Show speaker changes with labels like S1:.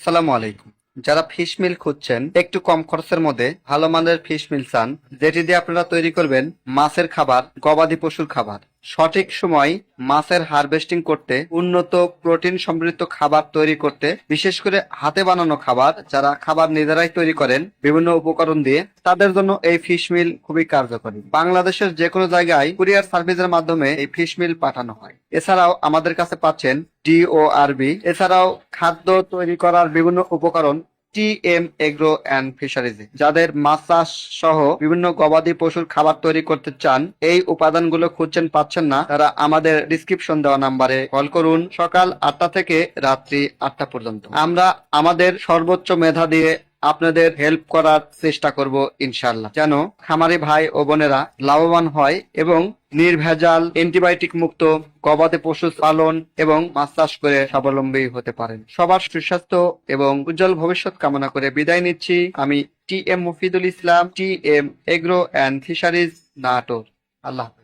S1: সালামু আলাইকুম। যারা ফিশ মিল খুঁজছেন একটু কম খরচের মধ্যে ভালো মানের ফিশ মিল চান, যেটি দিয়ে আপনারা তৈরি করবেন মাছের খাবার, গবাদি পশুর খাবার। সঠিক সময় মাছের হারভেস্টিং করতে, উন্নত প্রোটিন সমৃদ্ধ খাবার তৈরি করতে, বিশেষ করে হাতে বানানো খাবার, যারা খাবার নিজেরাই তৈরি করেন বিভিন্ন উপকরণ দিয়ে, তাদের জন্য এই ফিশ মিল খুবই কার্যকরী। বাংলাদেশের যে কোনো জায়গায় কুরিয়ার সার্ভিসের মাধ্যমে এই ফিশ মিল পাঠানো হয়। এছাড়াও আমাদের কাছে পাচ্ছেন DORB, এছাড়াও খাদ্য তৈরি করার বিভিন্ন উপকরণ TM এগ্রো অ্যান্ড ফিশারিজ। যাদের মাছ চাষ সহ বিভিন্ন গবাদি পশুর খাবার তৈরি করতে চান, এই উপাদানগুলো খুঁজছেন পাচ্ছেন না, তারা আমাদের ডিসক্রিপশন দেওয়া নাম্বারে কল করুন। সকাল 8টা থেকে রাত্রি 8টা পর্যন্ত আমরা আমাদের সর্বোচ্চ মেধা দিয়ে আপনাদের হেল্প করার চেষ্টা করব ইনশাল্লাহ, যেন খামারি ভাই ও বোনেরা লাভবান হয় এবং নির্ভেজাল অ্যান্টিবায়োটিক মুক্ত গবাদি পশু পালন এবং মাছ চাষ করে স্বাবলম্বী হতে পারেন। সবার সুস্বাস্থ্য এবং উজ্জ্বল ভবিষ্যৎ কামনা করে বিদায় নিচ্ছি। আমি TM Mofidul Islam, TM agro and fisheries, Natore. আল্লাহ হাফেজ।